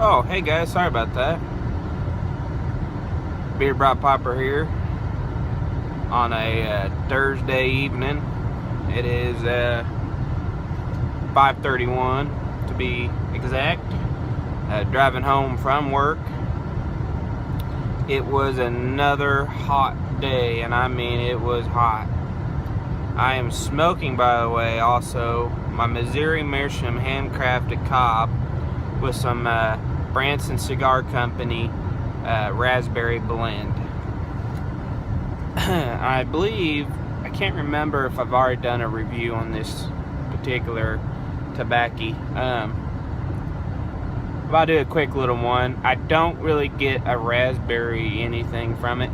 Oh, hey guys, sorry about that. Beer Brought Popper here on a Thursday evening. It is 5:31 to be exact. Driving home from work. It was another hot day, and I mean it was hot. I am smoking, by the way, also my Missouri Meerschaum handcrafted cob with some Branson Cigar Company raspberry blend. I believe, I can't remember if I've already done a review on this particular tobacco. But I'll do a quick little one. I don't really get a raspberry anything from it.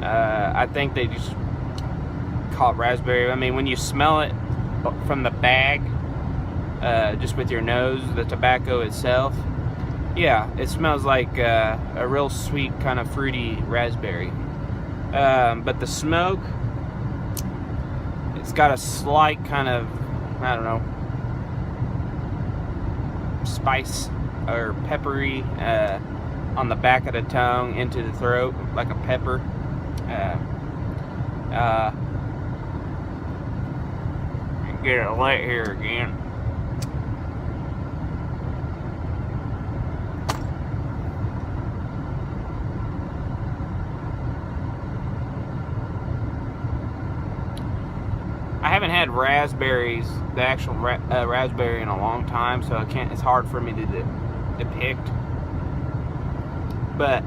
I think they just call it raspberry. I mean, when you smell it from the bag, just with your nose, the tobacco itself, yeah, it smells like a real sweet kind of fruity raspberry. But the smoke, it's got a slight kind of, I don't know, spice or peppery on the back of the tongue into the throat, like a pepper. Get it lit here again. I haven't had raspberries, the actual raspberry, in a long time, so it's hard for me to depict. But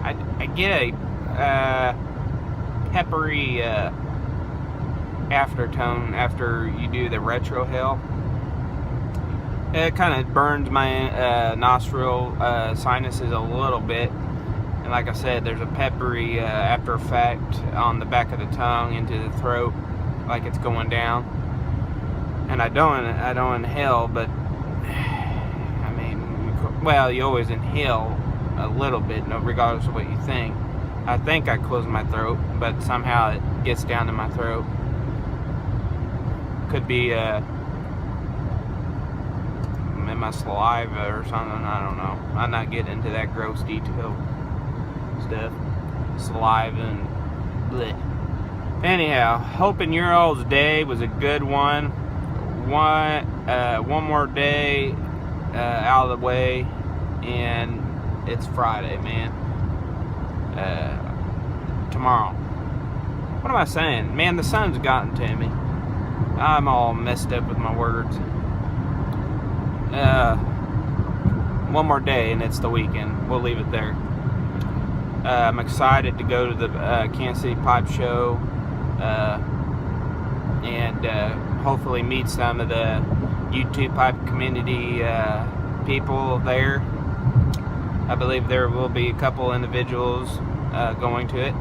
I get a peppery aftertone after you do the retro hell. It kind of burns my nostril sinuses a little bit. And like I said, there's a peppery after effect on the back of the tongue into the throat, like it's going down. And I don't inhale, but I mean, well, you always inhale a little bit, regardless of what you think. I think I close my throat, but somehow it gets down to my throat. Could be in my saliva or something. I don't know. I'm not getting into that gross detail stuff, saliva and bleh. Anyhow, hoping your all's day was a good one. One more day out of the way, and it's Friday, man. Tomorrow. What am I saying? Man, the sun's gotten to me. I'm all messed up with my words. One more day, and it's the weekend. We'll leave it there. I'm excited to go to the Kansas City Pipe Show and hopefully meet some of the YouTube pipe community people there. I believe there will be a couple individuals going to it.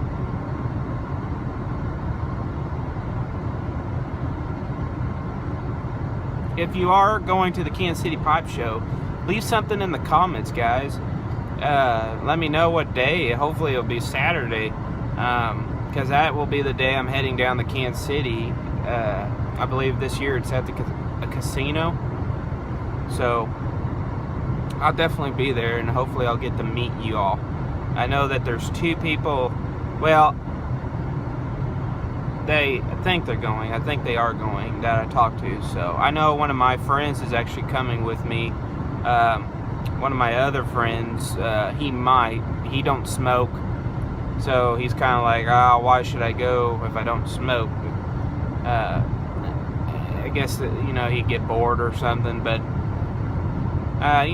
If you are going to the Kansas City Pipe Show, leave something in the comments, guys. Let me know what day. Hopefully it'll be Saturday, because that will be the day I'm heading down to Kansas City. I believe this year it's at a casino, so I'll definitely be there, and hopefully I'll get to meet you all. I know that there's two people, well, they think they're going, I think they are going, that I talked to. So I know one of my friends is actually coming with me. One of my other friends, he don't smoke, so he's kind of like, why should I go if I don't smoke? I guess that, he'd get bored or something, but I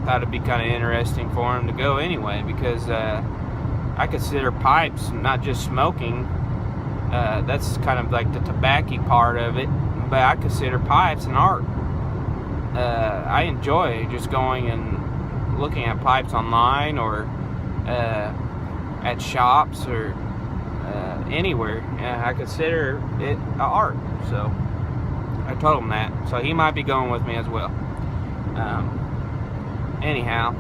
thought it'd be kind of interesting for him to go anyway, because I consider pipes not just smoking. That's kind of like the tobacco part of it, but I consider pipes an art. I enjoy just going and looking at pipes online, or at shops, or anywhere. I consider it an art, so I told him that. So he might be going with me as well. Anyhow,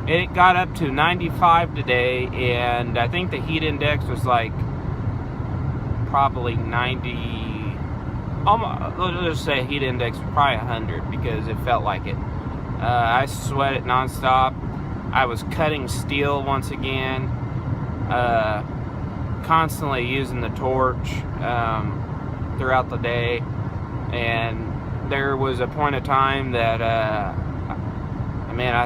it got up to 95 today, and I think the heat index was like probably 90, almost, let's just say heat index was probably 100 because it felt like it. I sweated nonstop. I was cutting steel once again, constantly using the torch throughout the day, and there was a point of time that I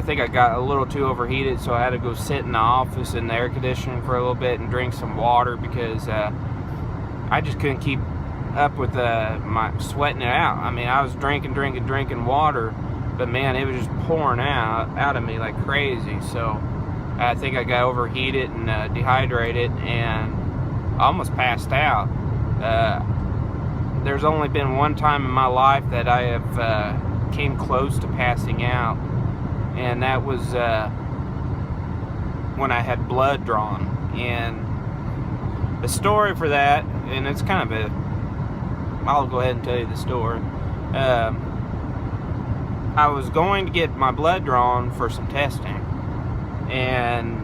think I got a little too overheated, so I had to go sit in the office in the air conditioning for a little bit and drink some water because I just couldn't keep up with my sweating it out. I was drinking water, but man, it was just pouring out of me like crazy. So I think I got overheated and dehydrated and almost passed out. There's only been one time in my life that I have came close to passing out, and that was when I had blood drawn. And the story for that, and it's kind of I'll go ahead and tell you the story. I was going to get my blood drawn for some testing, and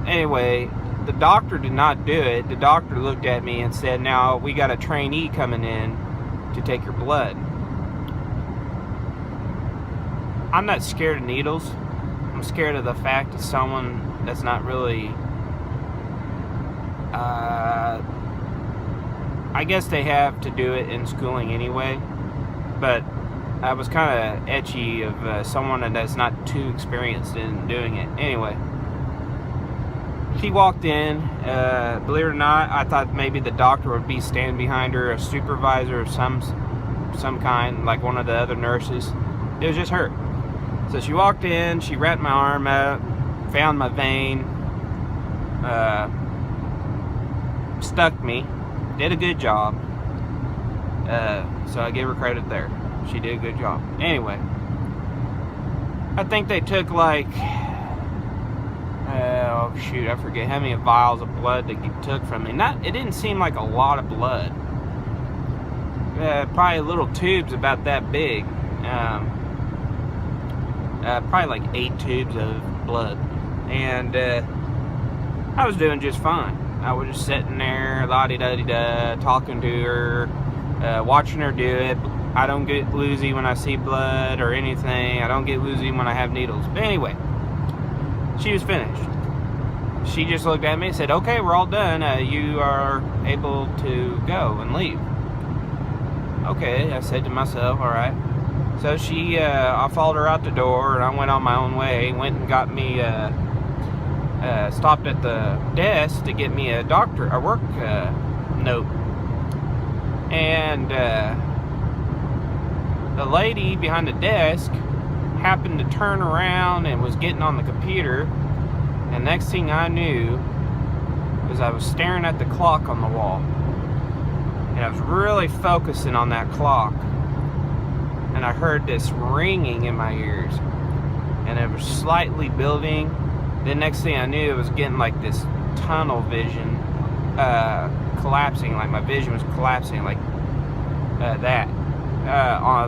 anyway, the doctor did not do it. The doctor looked at me and said, "Now we got a trainee coming in to take your blood." I'm not scared of needles. I'm scared of the fact that someone that's not really I guess they have to do it in schooling anyway, but I was kind of etchy of someone that's not too experienced in doing it. Anyway, she walked in. Believe it or not, I thought maybe the doctor would be standing behind her, a supervisor of some kind, like one of the other nurses. It was just her. So she walked in, she wrapped my arm up, found my vein, stuck me, did a good job. So I give her credit there. She did a good job. Anyway, I think they took like, I forget how many vials of blood they took from me. It didn't seem like a lot of blood. Probably little tubes about that big. Probably like 8 tubes of blood. And I was doing just fine. I was just sitting there, la-di-da-di-da, talking to her, watching her do it. I don't get woozy when I see blood or anything. I don't get woozy when I have needles. But anyway, she was finished. She just looked at me and said, "Okay, we're all done. You are able to go and leave." Okay, I said to myself, all right. So I followed her out the door, and I went on my own way. Went and got me, stopped at the desk to get me a work note. And the lady behind the desk happened to turn around and was getting on the computer. And next thing I knew was I was staring at the clock on the wall. And I was really focusing on that clock. And I heard this ringing in my ears. And it was slightly building. Then next thing I knew, it was getting like this tunnel vision collapsing. Like my vision was collapsing like that.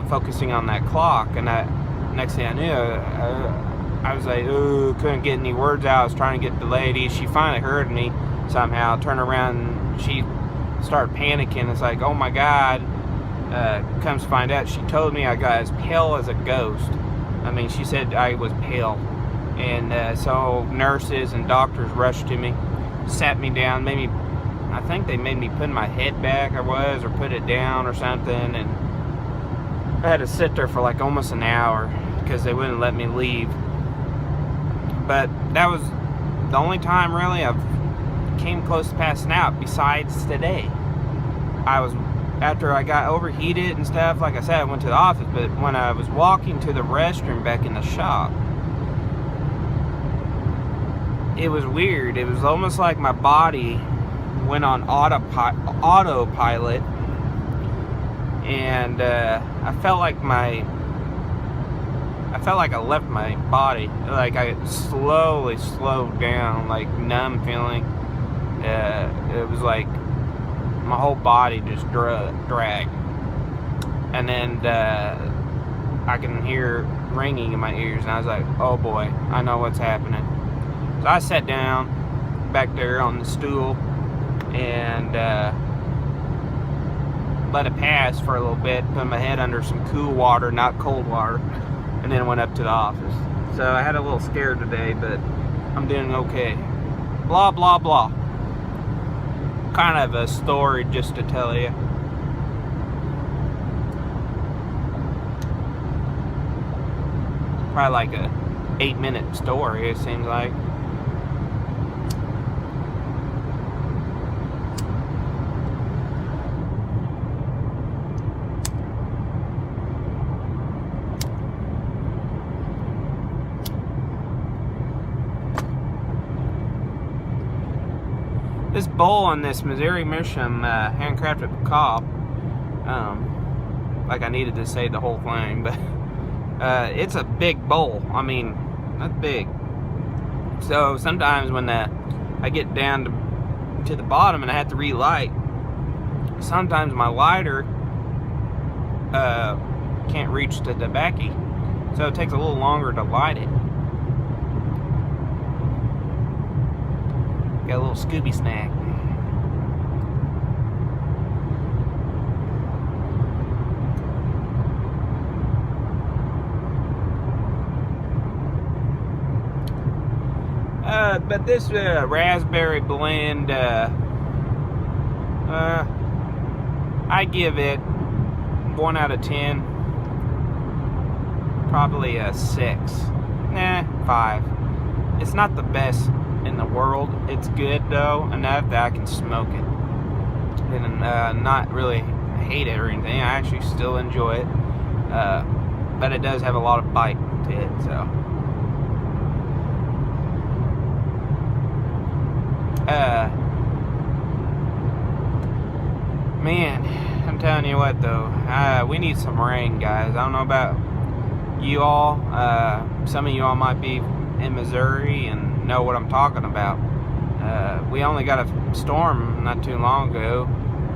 Focusing on that clock. And next thing I knew, I was like, ooh, couldn't get any words out. I was trying to get the lady. She finally heard me somehow. Turned around and she started panicking. It's like, oh my God. Comes to find out, she told me I got as pale as a ghost. She said I was pale. And so nurses and doctors rushed to me, sat me down, I think they made me put my head back, or put it down or something. And I had to sit there for like almost an hour because they wouldn't let me leave. But that was the only time really I've came close to passing out besides today. After I got overheated and stuff, like I said, I went to the office, but when I was walking to the restroom back in the shop, it was weird. It was almost like my body went on autopilot, and I felt like I left my body. Like I slowly slowed down, like numb feeling. It was like my whole body just dragged. And then I can hear ringing in my ears, and I was like, oh boy, I know what's happening. So I sat down back there on the stool, and let it pass for a little bit, put my head under some cool water, not cold water, and then went up to the office. So I had a little scare today, but I'm doing okay. Blah, blah, blah. Kind of a story just to tell you. Probably like a 8-minute story, it seems like. This bowl on this Missouri Mission handcrafted cob, like I needed to say the whole thing, but it's a big bowl. I mean, that's big. So sometimes when I get down to the bottom and I have to relight, sometimes my lighter can't reach to the backy, so it takes a little longer to light it. Got a little Scooby snack. But this raspberry blend, I give it 1 out of 10. Probably a 6. Nah, 5. It's not the best in the world. It's good though, enough that I can smoke it and not really hate it or anything. I actually still enjoy it, but it does have a lot of bite to it. So man, I'm telling you what though, we need some rain, guys. I don't know about you all. Some of you all might be in Missouri and know what I'm talking about. We only got a storm not too long ago.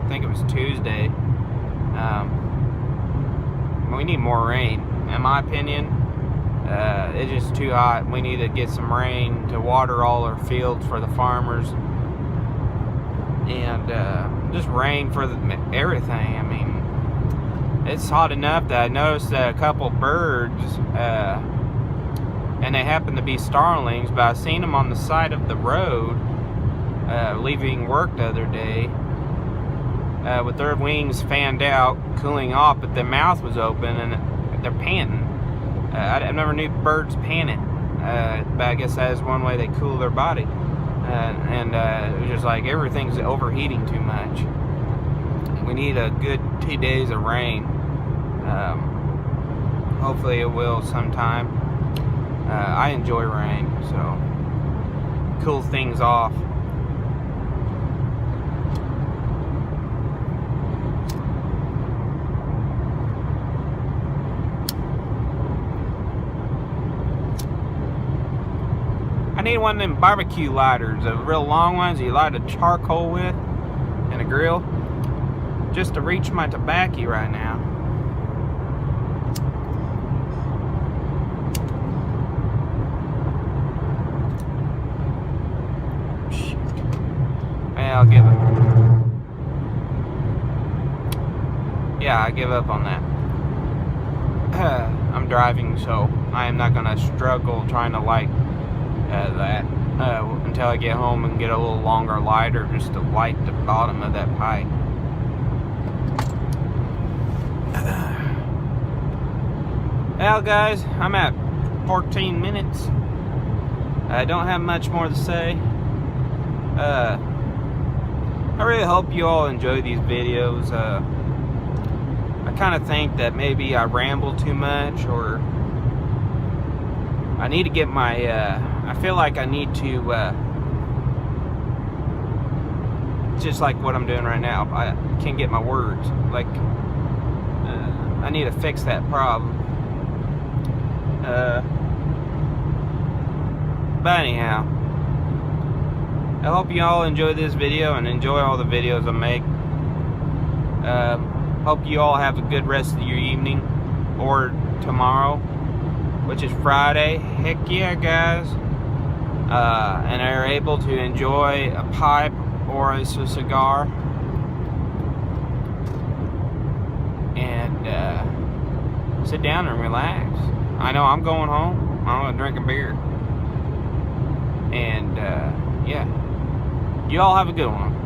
I think it was Tuesday. We need more rain, in my opinion. It's just too hot. We need to get some rain to water all our fields for the farmers, and just rain for everything. I mean, it's hot enough that I noticed that a couple birds, and they happen to be starlings, but I seen them on the side of the road leaving work the other day with their wings fanned out, cooling off, but their mouth was open and they're panting. I never knew birds panted, but I guess that is one way they cool their body. And it was just like everything's overheating too much. We need a good 2 days of rain. Hopefully it will sometime. I enjoy rain, so cool things off. I need one of them barbecue lighters, the real long ones you light a charcoal with in a grill, just to reach my tobacco right now. I'll give it. Yeah, I give up on that. I'm driving, so I am not gonna struggle trying to light that until I get home and get a little longer lighter just to light the bottom of that pipe. Well, guys, I'm at 14 minutes. I don't have much more to say. I really hope you all enjoy these videos. I kind of think that maybe I ramble too much, or I need to get my, I feel like I need to, just like what I'm doing right now, I can't get my words. Like, I need to fix that problem. But anyhow, I hope you all enjoy this video and enjoy all the videos I make. Hope you all have a good rest of your evening or tomorrow, which is Friday. Heck yeah, guys. And are able to enjoy a pipe or a cigar. sit down and relax. I know I'm going home. I'm going to drink a beer. And, yeah. You all have a good one.